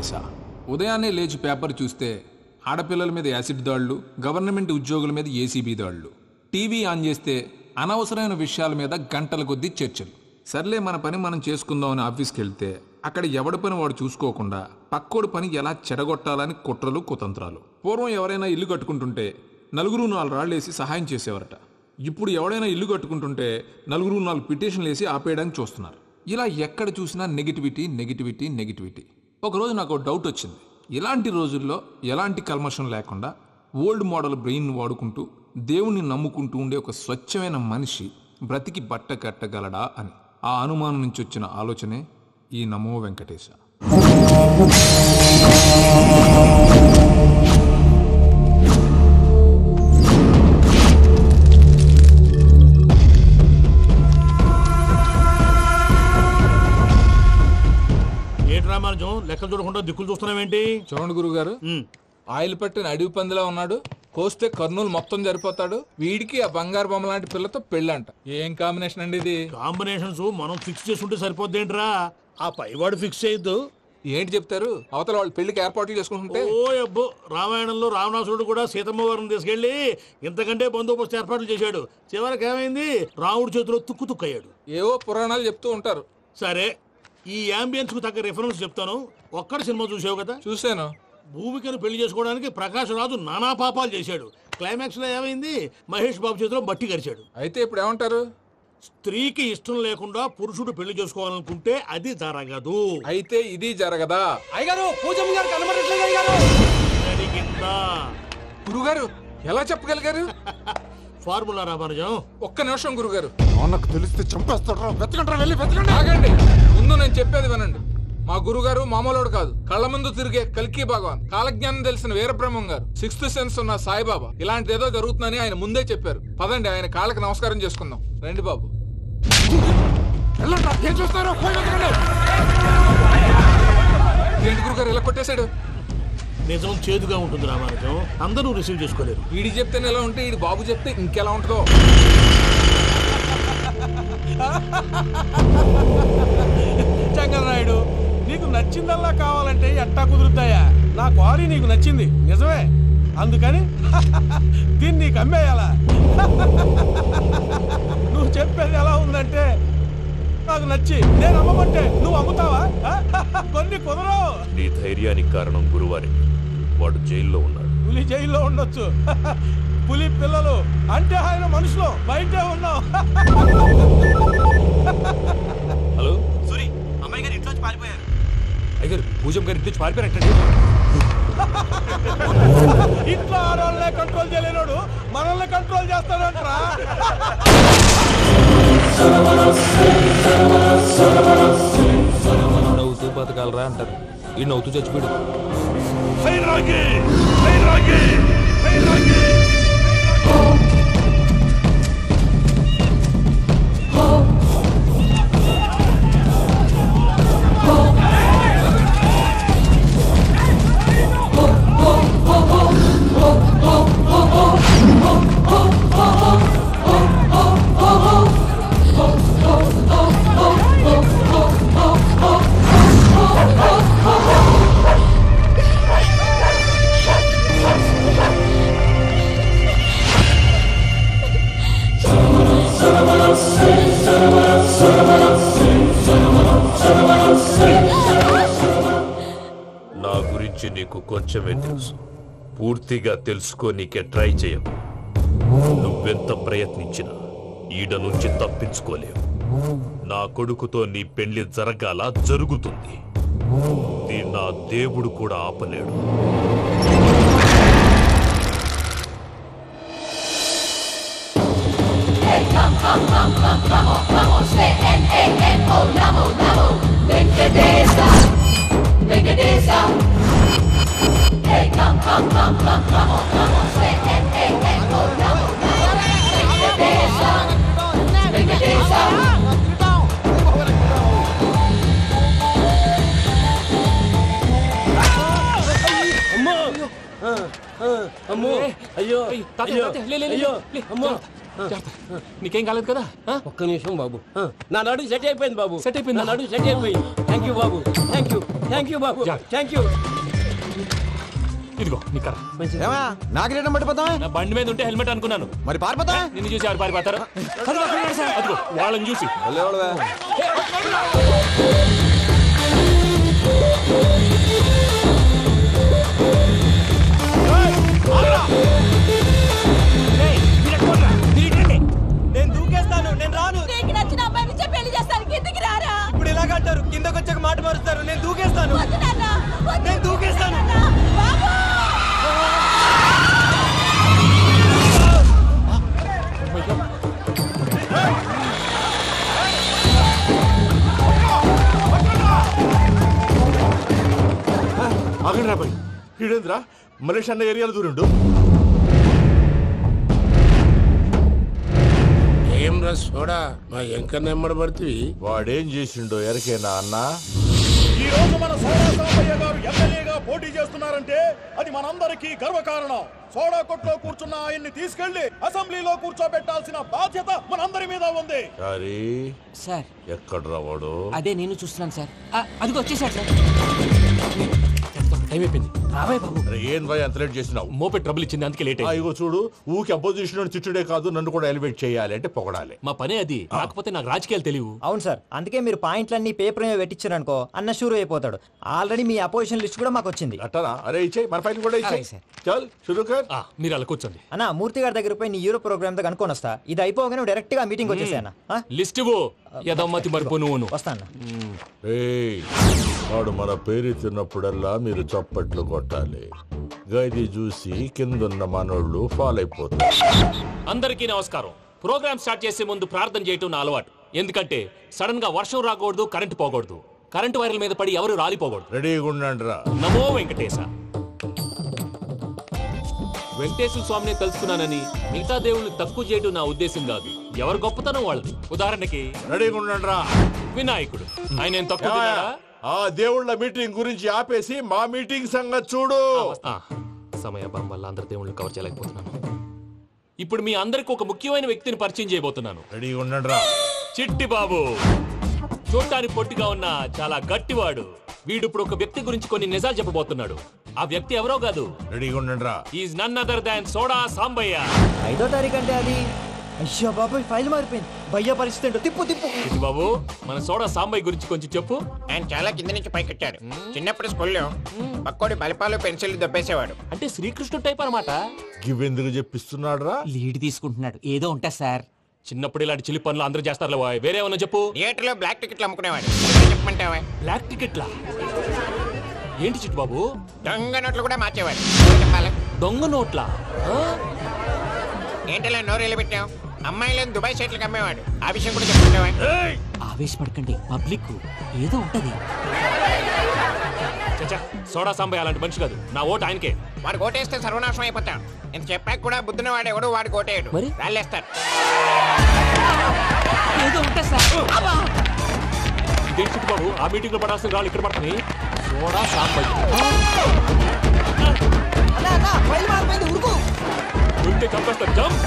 వెంకటేశ. ఉదయాన్నే లేచి పేపర్ చూస్తే ఆడపిల్లల మీద యాసిడ్ దాడులు, గవర్నమెంట్ ఉద్యోగుల మీద ఏసీబీ దాడులు. టీవీ ఆన్ చేస్తే అనవసరమైన విషయాల మీద గంటల కొద్దీ చర్చలు. సర్లే మన పని మనం చేసుకుందామని ఆఫీస్కి వెళ్తే అక్కడ ఎవడి పని వాడు చూసుకోకుండా పక్కోడి పని ఎలా చెడగొట్టాలని కుట్రలు కుతంత్రాలు. పూర్వం ఎవరైనా ఇల్లు కట్టుకుంటుంటే నలుగురు 4 రాళ్ళు వేసి సహాయం చేసేవారట. ఇప్పుడు ఎవడైనా ఇల్లు కట్టుకుంటుంటే నలుగురు 4 పిటిషన్లు వేసి ఆపేయడానికి చూస్తున్నారు. ఇలా ఎక్కడ చూసినా నెగిటివిటీ నెగిటివిటీ నెగిటివిటీ. ఒకరోజు నాకు డౌట్ వచ్చింది. ఇలాంటి రోజుల్లో ఎలాంటి కల్మషం లేకుండా ఓల్డ్ మోడల్ బ్రెయిన్ వాడుకుంటూ దేవుణ్ణి నమ్ముకుంటూ ఉండే ఒక స్వచ్ఛమైన మనిషి బ్రతికి బట్ట కట్టగలడా అని. ఆ అనుమానం నుంచి వచ్చిన ఆలోచనే ఈ నమో వెంకటేశ. లెక్కలు చూడకుండా దిక్కులు చూస్తున్నావేంటి? చూడండి గురుగారు, ఆయిల్ పట్టిన అడవి పందిలా ఉన్నాడు. కోస్తే కర్నూలు మొత్తం జరిపోతాడు. వీడికి ఆ బంగారు బొమ్మ లాంటి పిల్లతో పెళ్ళంట. ఏం కాంబినేషన్ అండి ఇది? కాంబినేషన్స్ మనం ఫిక్స్ చేసుకుంటే సరిపోద్దేంట్రా, ఆ పైవాడు ఫిక్స్ చేయొద్దు. ఏంటి చెప్తారు? అవతల వాళ్ళు పెళ్లికి ఏర్పాట్లు చేసుకుంటుంటే. ఓ అబ్బో, రామాయణంలో రావణాసురుడు కూడా సీతమ్మ వారిని తీసుకెళ్లి ఇంతకంటే బందోబస్తు ఏర్పాట్లు చేశాడు. చివరికి ఏమైంది? రాముడి చేతిలో తుక్కు తుక్కయ్యాడు. ఏవో పురాణాలు చెప్తూ ఉంటారు. సరే, ఈ యాంబియన్స్ కు తగ్గ రిఫరెన్స్ చెప్తాను. ఒక్కడి సినిమా చూసావు కదా? చూశాను. భూమికను పెళ్లి చేసుకోవడానికి ప్రకాష్ రాజు నానా పాపాలు చేశాడు. క్లైమాక్స్ లో ఏమైంది? మహేష్ బాబు చేతిలో బట్టి గరిచాడు. అయితే ఇప్పుడు ఏమంటారు? స్త్రీకి ఇష్టం లేకుండా పురుషుడు పెళ్లి చేసుకోవాలనుకుంటే అది జరగదు. అయితే ఇది జరగదా? అయ్యగారు, పూజమ్మ గారు కనబడట్లేదు. అయ్యగారు జరిగిందా? గురుగారు ఎలా చెప్పగలిగారు? ఫార్ములా రామానుజం. ఒక్క నిమిషం గురుగారు. నాకు తెలిస్తే చంపేస్తాడు. వెతకంటారా, వెళ్ళి వెతకండి. ఆగండి, ముందు నేను చెప్పేది వినండి. మా గురుగారు మామూలుడు కాదు. కళ్ళ ముందు తిరిగే కల్కి భగవాన్, కాలజ్ఞానం తెలిసిన వీరబ్రహ్మం గారు, 6th సెన్స్ ఉన్న సాయిబాబా. ఇలాంటిది ఏదో జరుగుతుందని ఆయన ముందే చెప్పారు. పదండి, ఆయన కాళ్ళకి నమస్కారం చేసుకుందాం. రండి బాబు. ఏం చూస్తారు? ఏంటి గురుగారు ఇలా కొట్టేశాడు? నిజం చేదుగా ఉంటుంది రామానుజం, అందరూ రిసీవ్ చేసుకోలేరు. వీడి చెప్తేనే ఎలా ఉంటే ఈడి బాబు చెప్తే ఇంకెలా ఉంటుందో. చంగలనాయుడు, నీకు నచ్చిందల్లా కావాలంటే ఎట్టా కుదురుతాయా? నా క్వారీ నీకు నచ్చింది నిజమే, అందుకని దీన్ని నీకు అమ్మేయాలా? నువ్వు చెప్పేది ఎలా ఉందంటే, నాకు నచ్చి నేను అమ్మమంటే నువ్వు అమ్ముతావా? కొన్ని కుదరవు. నీ ధైర్యానికి కారణం గురువారి. వాడు జైల్లో ఉన్నాడు. పులి జైల్లో ఉండొచ్చు, పులి పిల్లలు అంటే ఆయన మనుషులు బయటే ఉన్నావు. హలో సూరి, అమ్మాయి గారు ఇంట్లోంచి పారిపోయారు. అయ్యారు, పూజం గారి ఇంటి పారిపోయారంటే. ఇంట్లో ఆడవాళ్ళనే కంట్రోల్ చేయలేనోడు మనల్ని కంట్రోల్ చేస్తాడంట్రా. నవ్వుతూ బతకాలరా అంటారు, ఈ నవ్వుతూ చచ్చిపోయాడు. నా గురించి నీకు కొంచెమే తెలుసు. పూర్తిగా తెలుసుకోనీకే ట్రై చేయకు. నువ్వెంత ప్రయత్నించినా ఈడ నుంచి తప్పించుకోలేవు. నా కొడుకుతో నీ పెళ్లి జరగాల జరుగుతుంది. నా దేవుడు కూడా ఆపలేడు. అమ్మో, అయ్యో, నీకేం కాలేదు కదా? ఒక్క నిమిషం బాబు. నా నడు సెట్ అయిపోయింది బాబు. సెట్ అయిపోయింది. నా నడు సెట్ అయిపోయింది. Thank you Babu, thank you Babu, thank you. ఇదిగో నీ కర్ర. నాకు రేటం పట్టిపోతావా? నా బండి మీద ఉంటే హెల్మెట్ అనుకున్నాను. మరి పారిపోతా? నిన్ను చూసి ఎవరు పారిపోతారు? అదిగో వాళ్ళని చూసి. నేను దూకేస్తాను, నేను రాను. నీకు నచ్చిన అమ్మాయి నుంచే పెళ్లి చేస్తాను, కిందికి రారా. ఇప్పుడు ఇలాగంటారు, కిందకు వచ్చాక మాట మారుస్తారు. నేను దూకేస్తాను, వద్దు నాన్న, వద్దు. నేను దూకేస్తాను. బాబు ఆగండి రా బాయ్, ఈడేంద్రా మలేష్ అన్న ఏరియాలో దూరిండు. ఏం రా సోడా మా ఎంకన్న ఎమ్మడి పడుతుంది. వాడేం చేసిండో ఎరకేనా అన్న? ఈ రోజు మన సోడా సాంబయ్య గారు ఎమ్మెల్యేగా పోటీ చేస్తున్నారంటే అది మనందరికీ గర్వకారణం. సోడా కొట్లో కూర్చున్న ఆయన్ని తీసుకెళ్లి అసెంబ్లీలో కూర్చోబెట్టాల్సిన బాధ్యత మనందరి మీద ఉంది. సార్ ఎక్కడ రావాడు? అదే నేను చూస్తున్నాను సార్. అదిగో వచ్చేసాడు సార్. టైం అయిపోయింది. రాబాయ్ బాబు. ఏం భయ అంత లేట్ చేసినావు? మోపే ట్రబుల్ ఇచ్చింది, అందుకే లేట్ అయింది. ఇగో చూడు, ఊకి అపోజిషన్ తిట్టుడే కాదు, నన్ను కూడా ఎలివేట్ చేయాలి అంటే పొగడాలి. మా పనే అది. కాకపోతే నాకు రాజకీయాలు తెలియవు. అవును సార్, అందుకే మీరు పాయింట్లన్నీ పేపర్ మీద పెట్టించారనుకో అన్న షూర్ అయిపోతాడు. ఆల్రెడీ మీ అపోజిషన్ లిస్ట్ కూడా మాకు వచ్చింది. అట్టనా? అరే ఇచ్చేయి, మన ఫైల్ కూడా ఇచ్చేయి. చల్ షురూ కర్. మీరు అలా కూర్చోండి. అన్న మూర్తి గారి దగ్గర పోయి నీ యూరో ప్రోగ్రామ్ తో కనుక్కొని వస్తా. ఇది అయిపోగానే డైరెక్ట్ గా మీటింగ్ వచ్చేసాను. లిస్ట్ యదమ్మతి మరిపో నువ్వు. వస్తాను. వాడు మన పేరు తిన్నప్పుడల్లా మీరు చప్పట్లు కొట్టాలి. గది చూసి కిందున్న మనోళ్ళు ఫాలో అయిపోతారు. అందరికీ నమస్కారం. ప్రోగ్రామ్ స్టార్ట్ చేసే ముందు ప్రార్థన చేయటం నా అలవాటు. ఎందుకంటే సడన్ గా వర్షం రాకూడదు, కరెంటు పోకూడదు, కరెంటు వైర్ల మీద పడి ఎవరు రాలిపోకూడదు. రెడీగా ఉండండి రా. నమో వెంకటేశ. వెంకటేశ్వర స్వామిని తెలుసుకున్నానని మిగతా దేవుళ్ళు తక్కువ చేయడం నా ఉద్దేశం కాదు. ఎవరు గొప్పతనం వాళ్ళది. ఉదాహరణకి రెడీగా ఉండండి రా. వినాయకుడు, ఆయన ఏం తక్కువ తిన్నాడా? ఆ దేవుళ్ళ మీటింగ్ గురించి ఆపేసి మా మీటింగ్ సంగతి చూడు. సమయాభావం వల్ల అందరి దేవుళ్ళు కవర్ చేయలేకపోతున్నాను. ఇప్పుడు మీ అందరికి ఒక ముఖ్యమైన వ్యక్తిని పరిచయం చేయబోతున్నాను. రెడీగా ఉండండి రా. చిట్టి బాబు. చూడటానికి పొట్టిగా ఉన్న చాలా గట్టివాడు. వీడు ఇప్పుడు ఒక వ్యక్తి గురించి కొన్ని నిజాలు చెప్పబోతున్నాడు. ఆ వ్యక్తి ఎవరో కాదు. రెడీగా ఉండండి రా. Is none other than soda Sambaiah. 5వ తారీఖు అంటే అది. అయ్యో బాబాయ్, ఫైల్ మారిపోయింది. భయ్య పరిస్థితి ఏంటో తిప్పు తిప్పు. చిట్టి బాబు, మన సోడా సాంబయ్య గురించి కొంచెం చెప్పు. ఆయన చాలా కింద నుంచి పైకెట్టాడు. చిన్నప్పుడు స్కూల్లో పక్కోడి బలిపాలు పెన్సిల్ దబ్బేసేవాడు. అంటే శ్రీకృష్ణుడు టైప్ అన్నమాట. గివెందుకు చెప్పిస్తున్నాడు రా? లీడ్ తీసుకుంటున్నాడు, ఏదో ఉంటా సార్. చిన్నప్పుడు ఇలాంటి చిలి పనులు అందరూ చేస్తారు. వేరే ఏమన్నా చెప్పు. థియేటర్లో బ్లాక్ టికెట్లు అమ్ముకునేవాడు. చెప్పమంటావా? బ్లాక్ టికెట్లా? ఏంటి చిట్టు బాబు? దొంగ నోట్లు కూడా మార్చేవాడు. చెప్పాలి. దొంగ నోట్లా? ఏంటలా నోరేళ్ళు పెట్టావు? అమ్మాయిలను దుబాయ్ సైట్లకు అమ్మేవాడు. ఆ విషయం కూడా చెప్పమంటావా? ఆవేశపడకండి, పబ్లిక్ ఏదో ఉంటది. సోడా సాంబయ్య అలాంటి మనిషి కాదు. నా ఓటు ఆయనకే. వాడు ఓటేస్తే సర్వనాశనం అయిపోతాం. ఇంత చెప్పాక కూడా బుద్ధిన వాడు ఎవడు వాడు ఓటేయడు. మరి? రాళ్ళేస్తారు. ఏదో ఉంటా సార్. ఇదేంటి చిట్టు బాబు, ఆ మీటింగ్ లో పడాల్సిన రాళ్ళు ఇక్కడ పడుతుంది. సోడా సాంబయ్య ఉంటే చంపేస్తా. జంప్.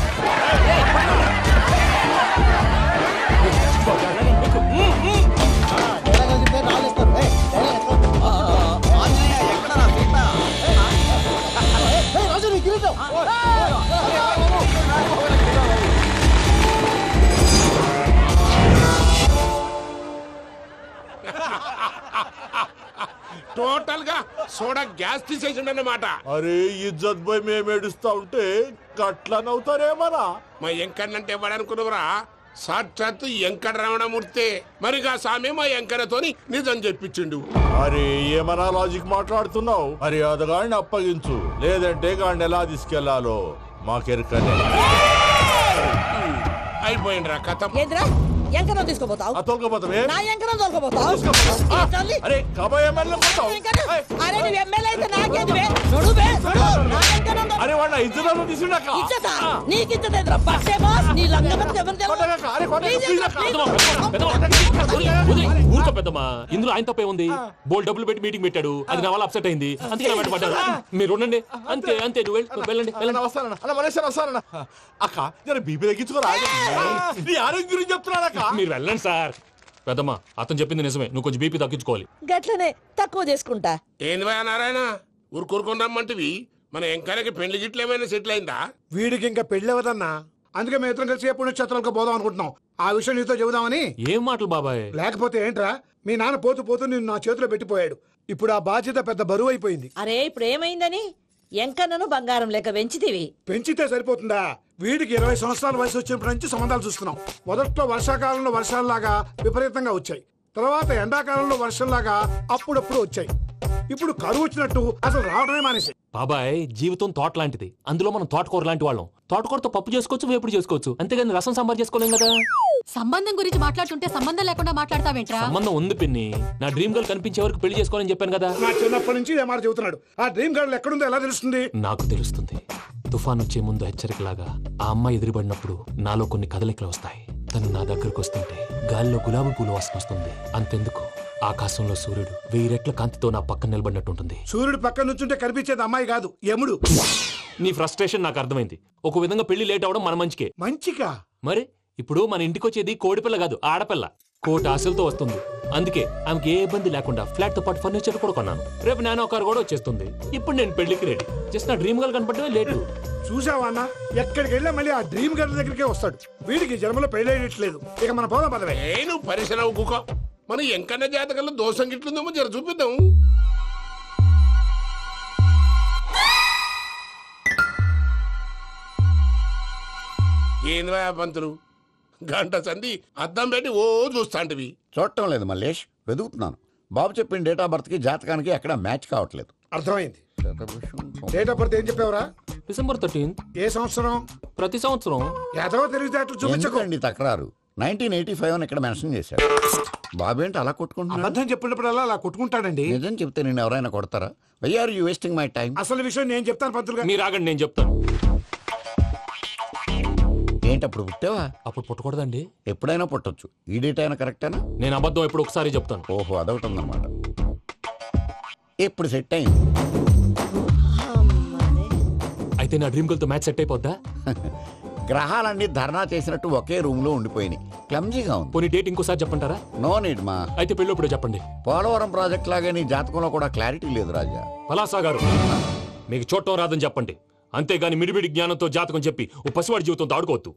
టోటల్ గా సోడా గ్యాస్ తీసేసిండు అన్నమాట. అరే ఇజ్జత్ పోయి మేము ఏడుస్తా ఉంటే గట్లా నవ్వుతారేమరా? మా ఎంకన్నంటే ఎవడనుకున్నావురా? సాక్షాత్తు ఎంకట రమణమూర్తి. మరిగా సామె మా ఎంకరతోని నిజం చెప్పించిండు. అరే ఏమన్నా లాజిక్ మాట్లాడుతున్నావు? అరే అదగాడిని అప్పగించు, లేదంటే గాడిని ఎలా తీసుకెళ్లాలో మాకెరకనే. అయిపోయిండ్రా కథ. ఎంకరం తీసుకోపోతావు? తోలుకోపోతావే? నా ఎంకరం తోలుకోపోతావు? అరే కబాయ్ ఎమ్మెల్యే పోతావు? అరే నువ్వు ఎమ్మెల్యే అయితే నాకేది? నడువే, నా ఎంకరం. అరే వాడిన ఇద్దరు తీసుకున్నాక నీకు ఇచ్చదేంద్రా? బస్సే బాస్, నీ లంగమతి ఎవరు ఊరుకో పెద్దమ్మా. ఇందులో ఆయన తప్పే ఉంది. బోల్ డబ్బులు పెట్టి మీటింగ్ పెట్టాడు, అది నా వల్ల అప్సెట్ అయింది, అందుకే నా వెంట పడ్డారు. మీరు ఉండండి. అంతే అంతే, నువ్వు వెళ్ళండి వెళ్ళండి. వస్తానన్నా అన్న మలేషియా వస్తానన్నా. అక్క నేను బీపీ తగ్గించుకోరా? నీ ఆరోగ్యం గురించి చెప్తున్నాను అక్క. మీరు వెళ్ళండి సార్. పెద్దమ్మా అతను చెప్పింది నిజమే, నువ్వు కొంచెం బీపీ తగ్గించుకోవాలి. గట్లనే తక్కువ చేసుకుంటా. ఏంది భయ నారాయణ ఊరుకూరుకొని రమ్మంటివి? మన ఎంకరకి పెళ్లి గిట్లు ఏమైనా సెటిల్ అయిందా? వీడికి ఇంకా పెళ్లి అవ్వదన్నా, అందుకే మేము ఇద్దరం కలిసి పుణ్యక్షేత్రాలకు పోదాం అనుకుంటున్నాం. ఆ విషయం నీతో చెబుదామని. ఏం మాటలు బాబాయ్? లేకపోతే ఏంట్రా, మీ నాన్న పోతూ పోతూ నిన్ను నా చేతిలో పెట్టిపోయాడు. ఇప్పుడు ఆ బాధ్యత పెద్ద బరువు అయిపోయింది. అరే ఇప్పుడు ఏమైందని ఎంకన్నను బంగారం లెక్క పెంచితివి. పెంచితే సరిపోతుందా? వీడికి 20 సంవత్సరాల వయసు వచ్చినప్పటి నుంచి సంబంధాలు చూస్తున్నాం. మొదట్లో వర్షాకాలంలో వర్షాలలాగా విపరీతంగా వచ్చాయి, తర్వాత ఎండాకాలంలో వర్షంలాగా అప్పుడప్పుడు వచ్చాయి. ఇప్పుడు కరువు వచ్చినట్టు అసలు రావడమే మానేసి. బాబాయ్ జీవితం తోట లాంటిది, అందులో మనం తోటకూర లాంటి వాళ్ళం. తోటకూరతో పప్పు చేసుకోవచ్చు, వేపుడు చేసుకోవచ్చు, అంతేగాని రసం సాంబార్ చేసుకోలేం కదా. సంబంధం గురించి మాట్లాడుతుంటే సంబంధం లేకుండా మాట్లాడతావేంట్రా? సంబంధం ఉంది పిన్ని, నా డ్రీమ్ గర్ల్ కనిపించే వరకు పెళ్లి చేసుకోవాలని చెప్పాను కదా. నా చిన్నప్పటి నుంచి ఏ మాట చెబుతున్నాడు. ఆ డ్రీమ్ గర్ల్ ఎక్కడుందో ఎలా తెలుస్తుంది? నాకు తెలుస్తుంది. తుఫాన్ వచ్చే ముందు హెచ్చరికలాగా ఆ అమ్మాయి ఎదురుపడినప్పుడు నాలో కొన్ని కదలికలు వస్తాయి. తను నా దగ్గరకు వస్తుంటే గాలిలో గులాబీ పూలు వాసన వస్తుంది. అంతెందుకు, ఆకాశంలో సూర్యుడు 1000 రెట్ల కాంతితో నా పక్కన నిలబడినట్టుంటుంది. సూర్యుడు పక్కన నుంచుంటే కనిపించేది అమ్మాయి కాదు, యముడు. నీ ఫ్రస్ట్రేషన్ నాకు అర్థమైంది. ఒక విధంగా పెళ్లి లేట్ అవడం మన మంచికే. మంచిగా? మరి ఇప్పుడు మన ఇంటికి వచ్చేది కోడిపిల్ల కాదు, ఆడపిల్ల. కోటి ఆశలతో వస్తుంది. అందుకే ఆమెకి ఏ ఇబ్బంది లేకుండా ఫ్లాట్ తో పాటు ఫర్నిచర్ కూడా కొన్నాను. రేపు నానో కారు కూడా వచ్చేస్తుంది. ఇప్పుడు నేను పెళ్లికి రెడీ. జస్ట్ నా డ్రీమ్ గర్ల్ కనపడమే లేటు. చూసావా అన్న, ఎక్కడికి వెళ్ళా మళ్ళీ ఆ డ్రీమ్ గర్ల్ దగ్గరికే వస్తాడు. వీడికి జన్మలో పెళ్ళేయట్లేదు. ఇక మన పోదాం పదవే. నేను పరిశ్రమ కుక మన ఎంకన్న జాతకంలో దోషం గిట్లుందేమో జర చూపిద్దాం. ఏంది పంతులు గంట సంధి అద్దం పెట్టి ఓ చూస్తాంటివి? చూడటం లేదు మల్లేష్, వెతుకుతున్నాను. బాబు చెప్పిన డేట్ ఆఫ్ బర్త్ కి జాతకానికి ఎక్కడ మ్యాచ్ కావట్లేదు. అర్థమైంది. డేట్ ఆఫ్ బర్త్ ఏం చెప్పావురా? December 13th. ఏ సంవత్సరం? ప్రతి సంవత్సరం. ఏదో తెలివితే అట్లు చూపించకండి. తక్రారు 1985 అని ఇక్కడ మెన్షన్ చేశాడు. బాబు ఏంటి అలా కొట్టుకుంటున్నాడు? అబద్ధం చెప్పినప్పుడల్లా అలా కొట్టుకుంటాడండి. నిజం చెప్తే నేను ఎవరైనా కొడతారా? Why are you wasting my time? అసలు విషయం నేను చెప్తాను పంతులు గారు. మీరు ఆగండి, నేను చెప్తాను. ఏంటి అప్పుడు పుట్టావా? అప్పుడు పుట్టకూడదండి. ఎప్పుడైనా పుట్టొచ్చు. ఈ డేట్ అయినా కరెక్టేనా? నేను అబద్ధం ఎప్పుడు ఒకసారి చెప్తాను. ఓహో, అదొకటి ఉందన్నమాట. ఇప్పుడు సెట్ అయింది. అయితే నా డ్రీమ్ గర్ల్ తో మ్యాచ్ సెట్ అయిపోద్దా? గ్రహాలన్నీ ధర్నా చేసినట్టు ఒకే రూమ్ లో ఉండిపోయినాయి. క్లమ్జీగా ఉంది. పోనీ డేట్ ఇంకోసారి చెప్పంటారా? నో నీడ్ మా. అయితే పెళ్ళప్పుడు చెప్పండి. పోలవరం ప్రాజెక్ట్ లాగే నీ జాతకంలో కూడా క్లారిటీ లేదు రాజా. పలాసా గారు, మీకు చూడటం రాదని చెప్పండి. అంతేగాని మిడిమిడి జ్ఞానంతో జాతకం చెప్పి ఓ పసివాడి జీవితంతో ఆడుకోవద్దు.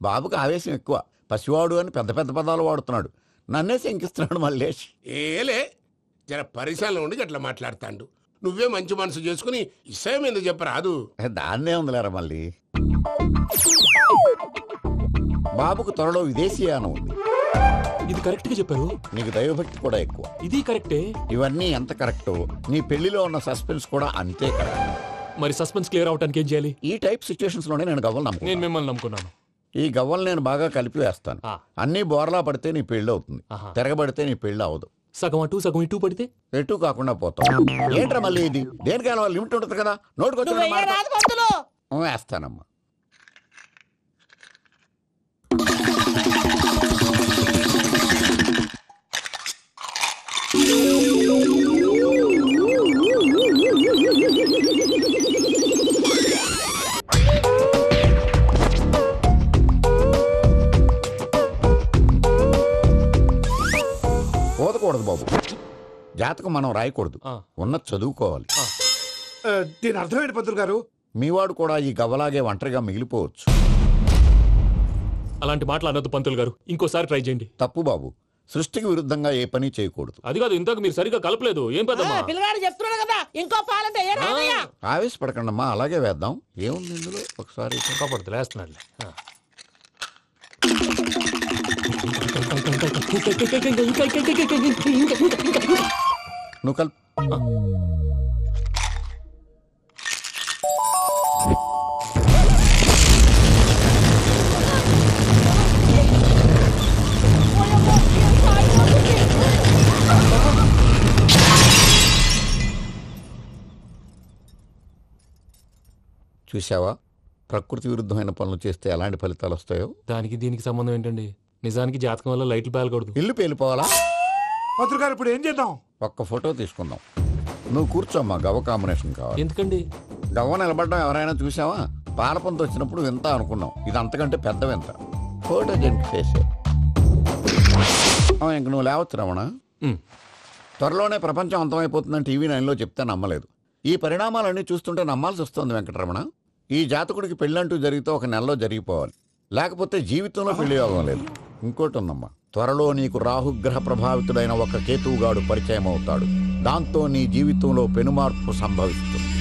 బాబుకి ఆవేశం ఎక్కువ. పసివాడు అని పెద్ద పెద్ద పదాలు వాడుతున్నాడు. నన్నే శంకిస్తున్నాడు మల్లేష్. ఏలే జర పరిశ్రమలో ఉండి అట్లా మాట్లాడతాండు. నువ్వే మంచి మనసు చేసుకుని ఇష్టం ఎందుకు చెప్పరాదు? దాన్నే ఉందిలేరా మళ్ళీ. బాబుకు త్వరలో విదేశీయానం ఉంది. ఇది కరెక్ట్ గా చెప్పారు. నీకు దైవభక్తి కూడా ఎక్కువ. ఇది కరెక్టే. ఇవన్నీ ఎంత కరెక్టో నీ పెళ్లిలో ఉన్న సస్పెన్స్ కూడా అంతే కరెక్ట్. మరి సస్పెన్స్ క్లియర్ అవడానికి ఏం చేయాలి? ఈ టైప్ సిచ్యువేషన్స్ లోనే నేను గవ్వలు నమ్ముకున్నాను. నేను మిమ్మల్ని నమ్ముకున్నాను. ఈ గవ్వలు నేను బాగా కలిపి వేస్తాను. అన్ని బోర్లా పడితే నీ పెళ్లి అవుతుంది, తిరగబడితే నీ పెళ్లి అవదు. సగం అటు సగం ఇటు పడితే ఎటు కాకుండా పోతాం. ఏంట్రా మళ్ళీ ఇది? దేనికైనా లిమిట్ ఉంటుంది కదా. నోటుకొచ్చి వేస్తానమ్మా. పోదకూడదు బాబు. జాతకం మనం రాయకూడదు, ఉన్నది చదువుకోవాలి. దీని అర్థమైంది పంతులు గారు. మీవాడు కూడా ఈ గవ్వలాగే ఒంటరిగా మిగిలిపోవచ్చు. అలాంటి మాటలు అనొద్దు పంతులు గారు. ఇంకోసారి ట్రై చేయండి. తప్పు బాబు. సృష్టికి విరుద్ధంగా ఏ పని చేయకూడదు. అది కాదు, ఇంతకు మీరు సరిగా కలపలేదు. ఏం పెద్దమ్మా? పిల్లగాడు చెప్తున్నాడు కదా, ఇంకో పాలంటే ఆవేశపడకండమ్మా, అలాగే వేద్దాం. ఏముంది ఇందులో? ఒకసారి కాపాడుతు లేస్తున్నాడు. నువ్వు కల్ చూసావా, ప్రకృతి విరుద్ధమైన పనులు చేస్తే ఎలాంటి ఫలితాలు వస్తాయో. దానికి దీనికి సంబంధం ఏంటండి? నిజానికి జాతకం వల్ల లైట్లు పేలకూడదు. ఇల్లు పేలిపోవాలా? పంతులు గారు ఇప్పుడు ఏం చేద్దాం? ఒక్క ఫోటో తీసుకుందాం. నువ్వు కూర్చోమ్మా, గవ్వ కాంబినేషన్ కావాలి. ఎందుకండి? గవ్వ నిలబడ్డం ఎవరైనా చూసావా? పాలపంత వచ్చినప్పుడు వింత అనుకున్నాం, ఇది అంతకంటే పెద్ద వింత. Photo gent face. ఇంక నువ్వు లేవచ్చు రమణ. త్వరలోనే ప్రపంచం అంతమైపోతుందని టీవీ 9లో చెప్తే నమ్మలేదు. ఈ పరిణామాలన్నీ చూస్తుంటే నమ్మాల్సి వస్తుంది వెంకటరమణ. ఈ జాతకుడికి పెళ్ళంటూ జరిగితే ఒక నెలలో జరిగిపోవాలి, లేకపోతే జీవితంలో పెళ్లి యోగం లేదు. ఇంకోటి ఉందమ్మా, త్వరలో నీకు రాహుగ్రహ ప్రభావితుడైన ఒక కేతువుగాడు పరిచయం అవుతాడు. దాంతో నీ జీవితంలో పెనుమార్పు సంభవిస్తుంది.